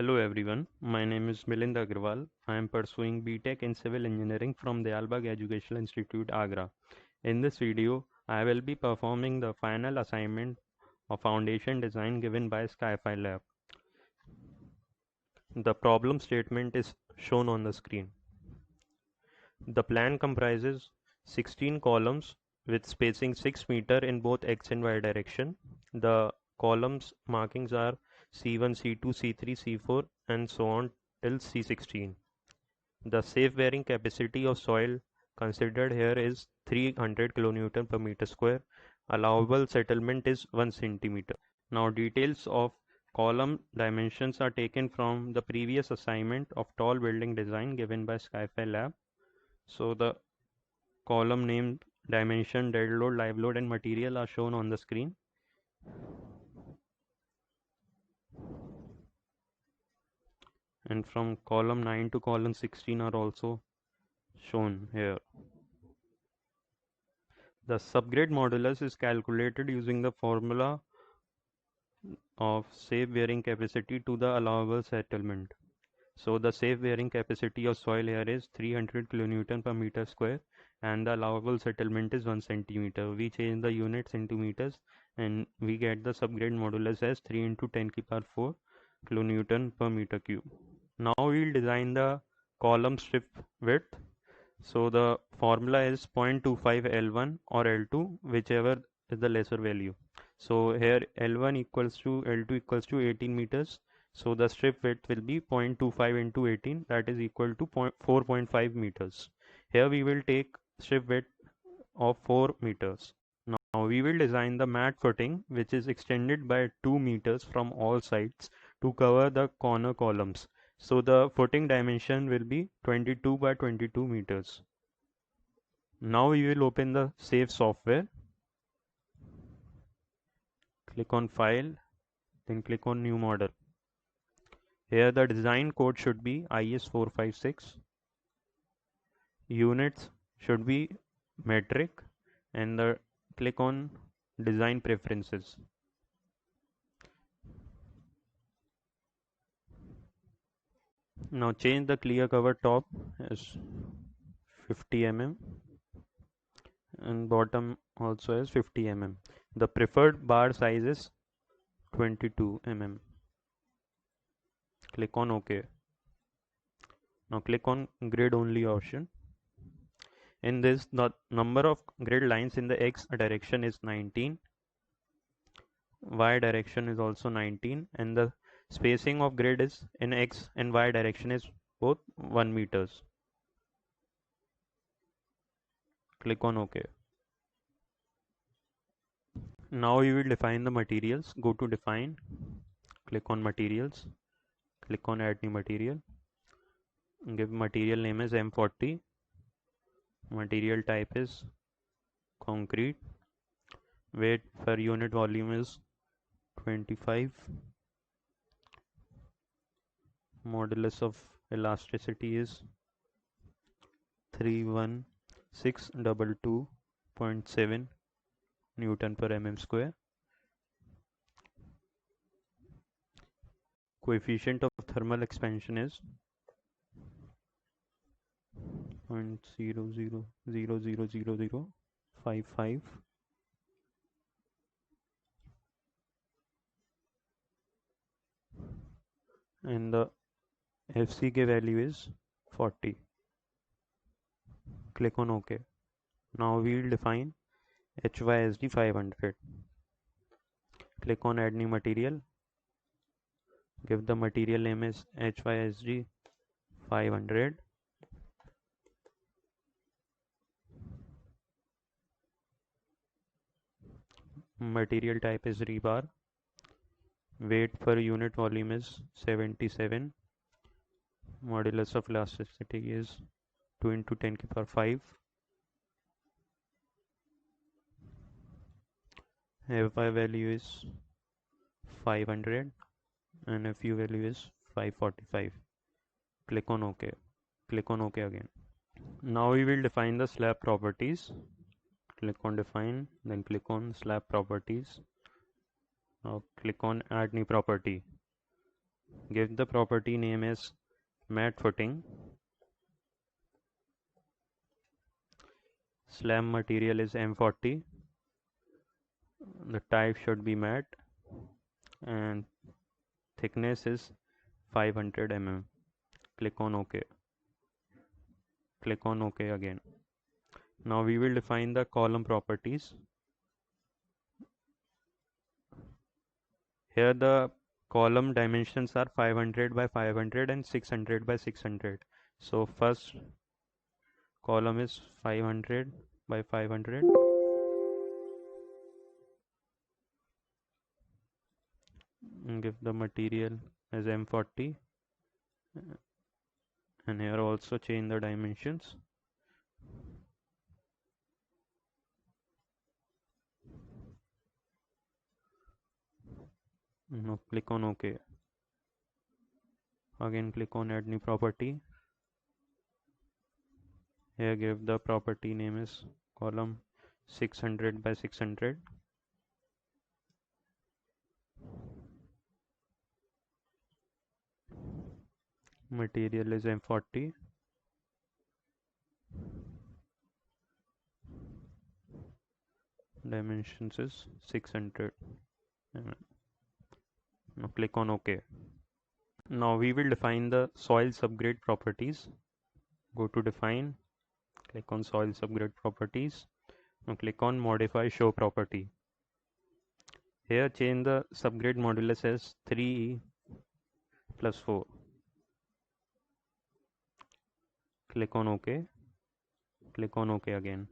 Hello everyone, my name is Milind Agrawal. I am pursuing BTech in Civil Engineering from Dayalbagh Educational Institute, Agra. In this video, I will be performing the final assignment of foundation design given by Sky-Fi Lab. The problem statement is shown on the screen. The plan comprises 16 columns with spacing 6 meter in both X and Y direction. The columns markings are C1, C2, C3, C4 and so on till C16. The safe bearing capacity of soil considered here is 300 kilonewton per meter square. Allowable settlement is 1 centimeter. Now details of column dimensions are taken from the previous assignment of tall building design given by Sky-Fi Lab. So the column name, dimension, dead load, live load and material are shown on the screen. And from column 9 to column 16 are also shown here. The subgrade modulus is calculated using the formula of safe bearing capacity to the allowable settlement. So the safe bearing capacity of soil here is 300 kilonewton per meter square and the allowable settlement is 1 centimeter. We change the units into meters and we get the subgrade modulus as 3 into 10 to the power 4 kilonewton per meter cube. Now we'll design the column strip width. So the formula is 0.25 L1 or L2, whichever is the lesser value. So here L1 equals to L2 equals to 18 meters. So the strip width will be 0.25 into 18, that is equal to 4.5 meters. Here we will take strip width of 4 meters. Now we will design the mat footing which is extended by 2 meters from all sides to cover the corner columns. So the footing dimension will be 22 by 22 meters. Now we will open the SAFE software. Click on File, then click on New Model. Here the design code should be IS456. Units should be metric and click on Design Preferences. Now change the clear cover top as 50 mm and bottom also as 50 mm. The preferred bar size is 22 mm. Click on OK. Now click on grid only option. In this, the number of grid lines in the X direction is 19. Y direction is also 19 and the spacing of grid is in X and Y direction is both 1 meters. Click on OK. Now we will define the materials. Go to define, click on materials, click on add new material, give material name as M40, material type is concrete, weight per unit volume is 25, modulus of elasticity is 31622.7 Newton per mm square. Coefficient of thermal expansion is 0.00000055 and the FCK value is 40. Click on OK. Now we will define HYSD 500. Click on add new material. Give the material name as HYSD 500. Material type is rebar. Weight per unit volume is 77. Modulus of elasticity is 2 into 10 to the power 5. Fy value is 500 and Fu value is 545. Click on OK. Click on OK again. Now we will define the slab properties. Click on define, then click on slab properties. Now click on add new property. Give the property name as mat footing. Slab material is M40. The type should be mat and thickness is 500 mm. Click on OK. Click on OK again. Now we will define the column properties. Here the column dimensions are 500 by 500 and 600 by 600. So first column is 500 by 500. Give the material as M40 and here also change the dimensions. Now click on OK. Again click on add new property. Here give the property name is column 600 by 600. Material is M40. Dimensions is 600. Now click on OK. Now we will define the soil subgrade properties. Go to define, click on soil subgrade properties. Now click on modify show property. Here change the subgrade modulus as 3e plus 4. Click on OK. Click on OK again.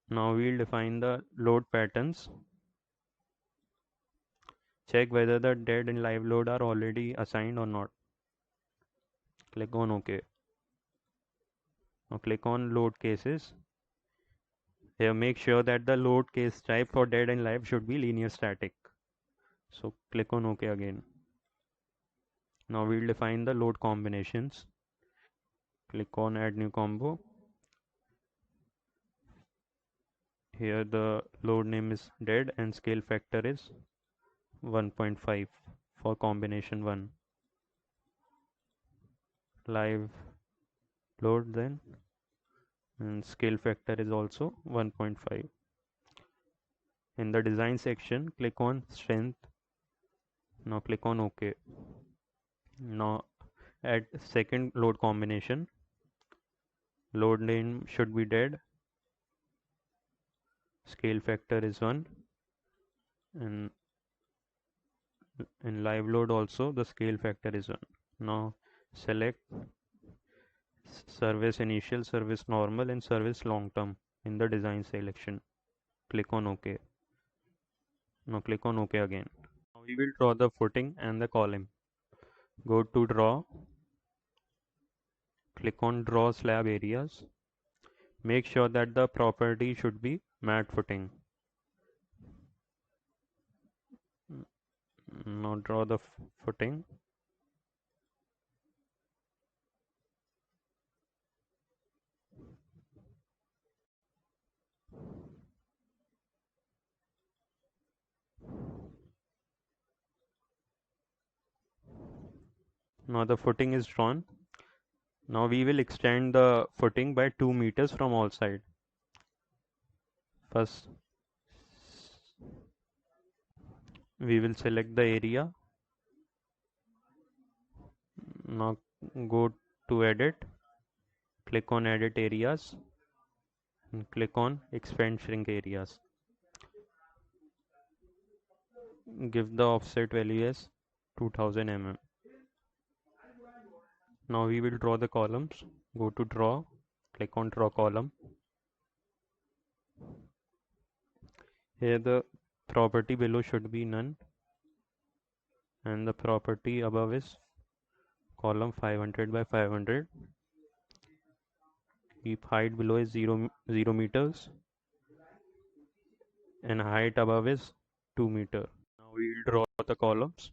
Now we'll define the load patterns. Check whether the dead and live load are already assigned or not. Click on OK. Now click on load cases. Here make sure that the load case type for dead and live should be linear static. So click on OK again. Now we'll define the load combinations. Click on add new combo. Here the load name is dead and scale factor is 1.5 for combination 1. Live load then and scale factor is also 1.5. In the design section click on strength. Now click on OK. Now add second load combination. Load name should be dead, scale factor is 1, and in live load also the scale factor is 1. Now select service initial, service normal and service long term in the design selection. Click on OK. Now click on OK again. Now we will draw the footing and the column. Go to draw. Click on draw slab areas. Make sure that the property should be mat footing. Now draw the footing. Now the footing is drawn. Now we will extend the footing by 2 meters from all sides. First we will select the area. Now go to edit, click on edit areas and click on expand shrink areas. Give the offset value as 2000 mm. Now we will draw the columns. Go to draw, click on draw column. Here the property below should be none and the property above is column 500 by 500. Keep height below is 0 meters and height above is 2 meter. Now we will draw the columns.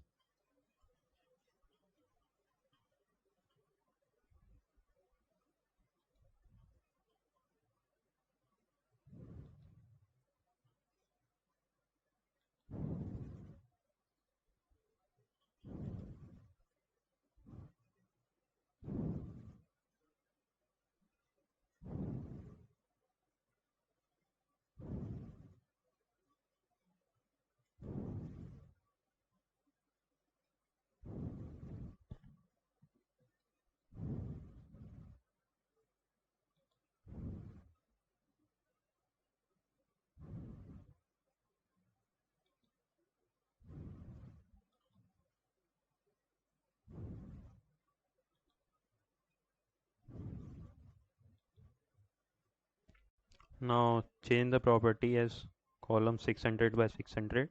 Now change the property as column 600 by 600.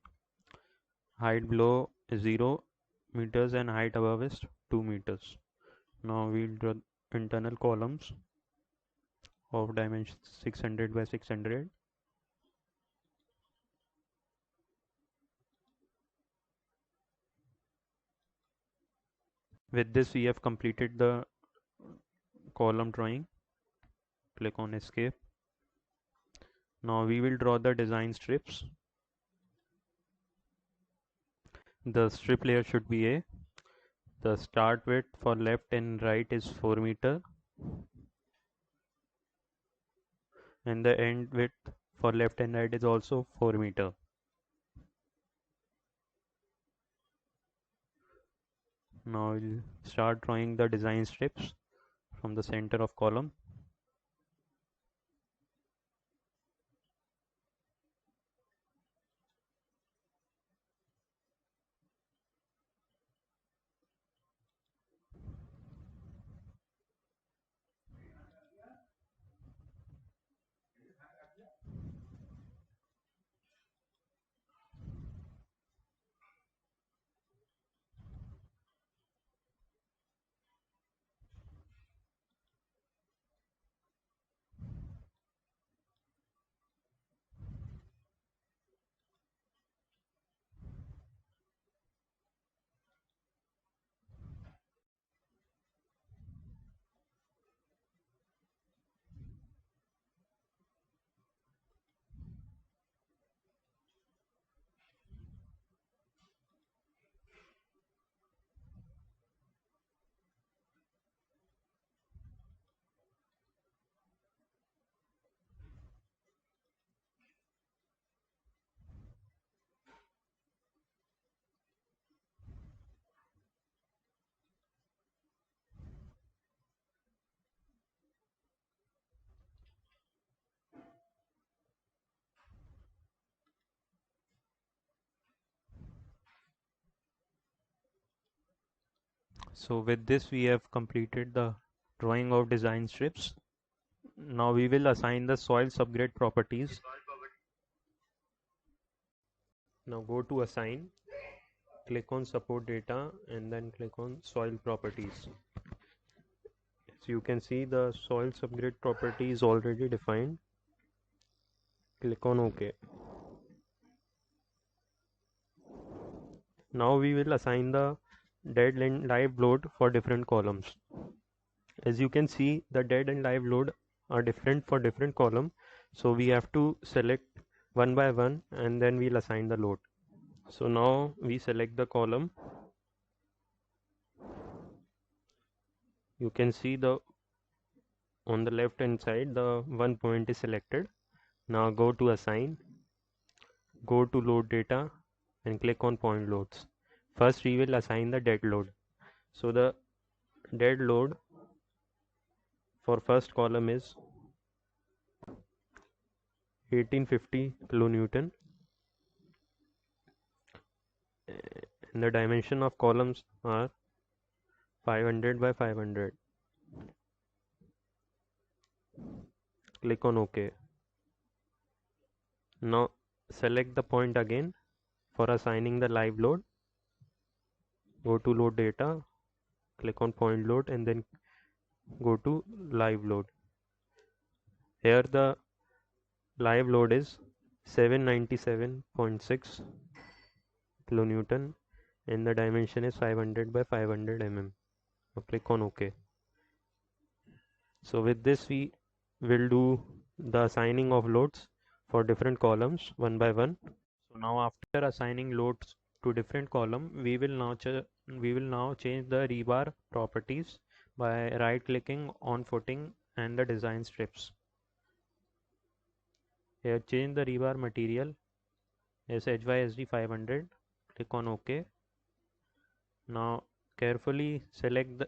Height below is 0 meters and height above is 2 meters. Now we'll draw internal columns of dimension 600 by 600. With this we have completed the column drawing. Click on escape. Now we will draw the design strips. The strip layer should be A. The start width for left and right is 4 meter and the end width for left and right is also 4 meter. Now we'll start drawing the design strips from the center of column. So with this we have completed the drawing of design strips. Now we will assign the soil subgrade properties. Now go to assign, click on support data and then click on soil properties. So you can see the soil subgrade property is already defined. Click on OK. Now we will assign the dead and live load for different columns. As you can see, the dead and live load are different for different column. So we have to select one by one and then we'll assign the load. So now we select the column. You can see the on the left hand side the one point is selected. Now go to assign, go to load data and click on point loads. First we will assign the dead load. So the dead load for first column is 1850 kilonewton and the dimension of columns are 500 by 500. Click on OK. Now select the point again for assigning the live load. Go to load data, click on point load and then go to live load. Here the live load is 797.6 kilonewton and the dimension is 500 by 500 mm. Now click on OK. So with this we will do the assigning of loads for different columns one by one. So now after assigning loads to different column, we will now change the rebar properties by right clicking on footing and the design strips. Here change the rebar material as HYSD 500. Click on OK. Now carefully select the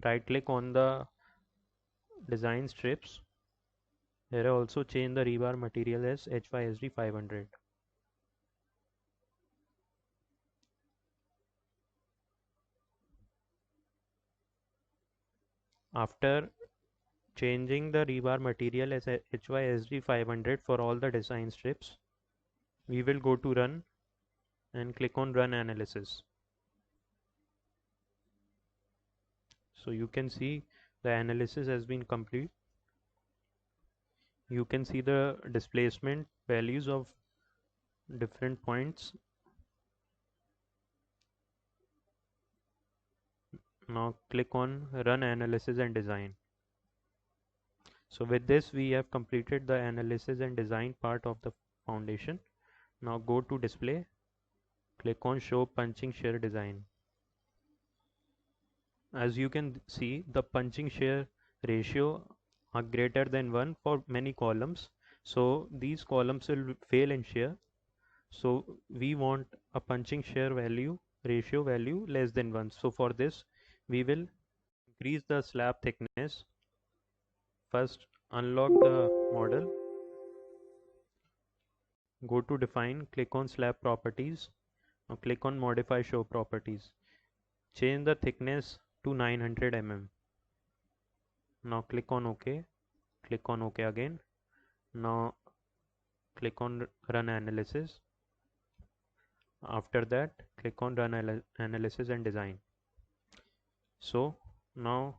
right click on the design strips. Here also change the rebar material as HYSD 500. After changing the rebar material as HYSD 500 for all the design strips. We will go to run and click on run analysis. So you can see the analysis has been complete. You can see the displacement values of different points. Now click on run analysis and design. So with this we have completed the analysis and design part of the foundation. Now go to display, click on show punching shear design. As you can see, the punching shear ratio are greater than 1 for many columns. So these columns will fail in shear. So we want a punching shear value ratio value less than 1. So for this we will increase the slab thickness. First unlock the model, go to define, click on slab properties. Now click on modify show properties. Change the thickness to 900 mm. Now click on OK. Click on OK again. Now click on run analysis. After that click on run analysis and design. So now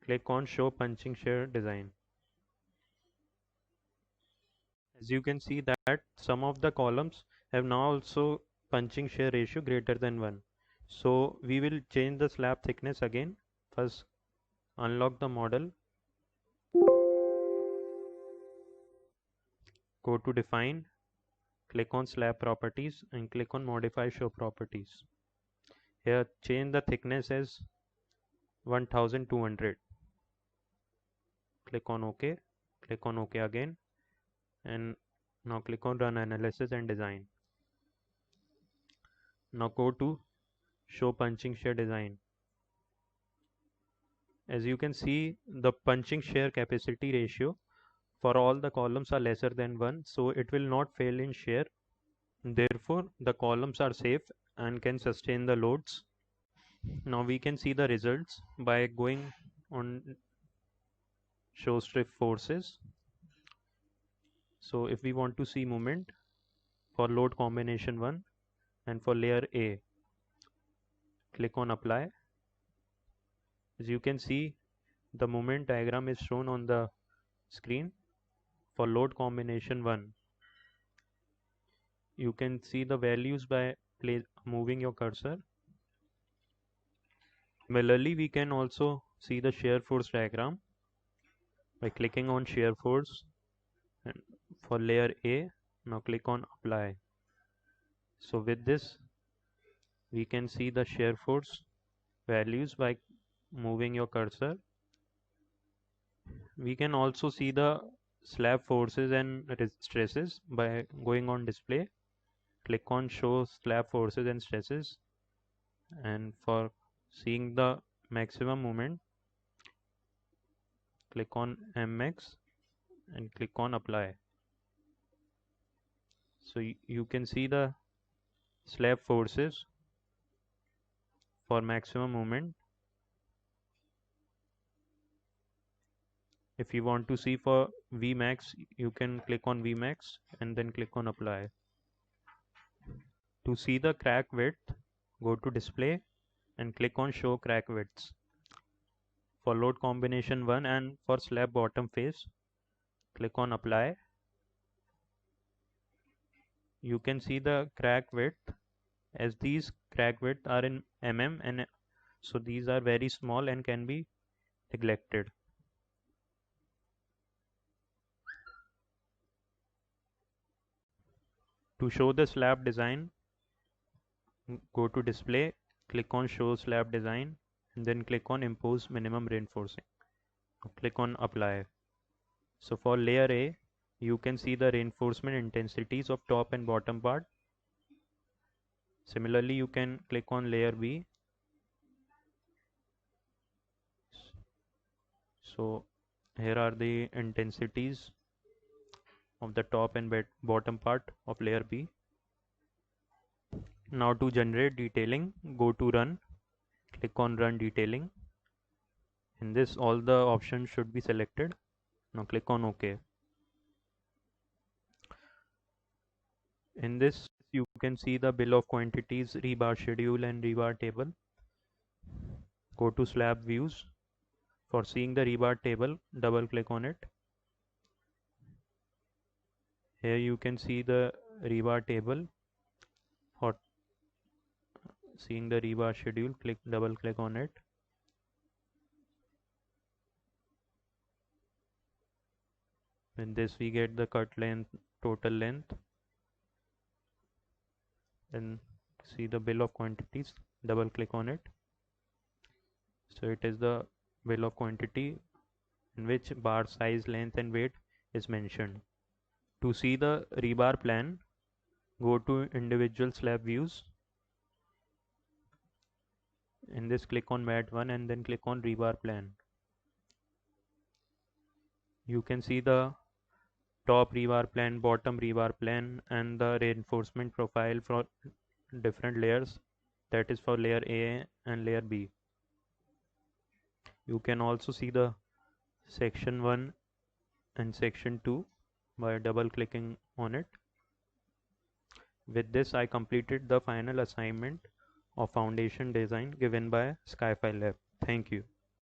click on show punching shear design. As you can see that some of the columns have now also punching shear ratio greater than 1. So we will change the slab thickness again. First unlock the model, go to define, click on slab properties and click on modify show properties. Here change the thickness as 1200. Click on OK, click on OK again, and now click on run analysis and design. Now go to show punching shear design. As you can see, the punching shear capacity ratio for all the columns are lesser than 1, so it will not fail in shear. Therefore the columns are safe and can sustain the loads. Now we can see the results by going on show strip forces. So if we want to see moment for load combination 1 and for layer A, click on apply. As you can see, the moment diagram is shown on the screen. For load combination 1, you can see the values by moving your cursor. Similarly, we can also see the shear force diagram by clicking on shear force, and for layer A, now click on apply. So with this we can see the shear force values by moving your cursor. We can also see the slab forces and stresses by going on display, click on show slab forces and stresses, and for seeing the maximum moment, click on MX and click on apply. So you can see the slab forces for maximum moment. If you want to see for Vmax, you can click on Vmax and then click on apply. To see the crack width, go to display and click on show crack widths. For load combination 1 and for slab bottom face, click on apply. You can see the crack width, as these crack width are in mm, and so these are very small and can be neglected. To show the slab design, go to display, click on show slab design and then click on impose minimum reinforcing. Click on apply. So for layer A, you can see the reinforcement intensities of top and bottom part. Similarly, you can click on layer B. So here are the intensities of the top and bottom part of layer B. Now to generate detailing, go to run, click on run detailing. In this, all the options should be selected. Now click on OK. In this, you can see the bill of quantities, rebar schedule and rebar table. Go to slab views. For seeing the rebar table, double click on it. Here you can see the rebar table. For seeing the rebar schedule, double click on it. In this we get the cut length, total length, and see the bill of quantities. Double click on it. So it is the bill of quantity in which bar size, length and weight is mentioned. To see the rebar plan, go to individual slab views. In this, click on mat 1 and then click on rebar plan. You can see the top rebar plan, bottom rebar plan and the reinforcement profile for different layers, that is for layer A and layer B. You can also see the section 1 and section 2 by double clicking on it. With this, I completed the final assignment of foundation design given by Skyfile Lab. Thank you.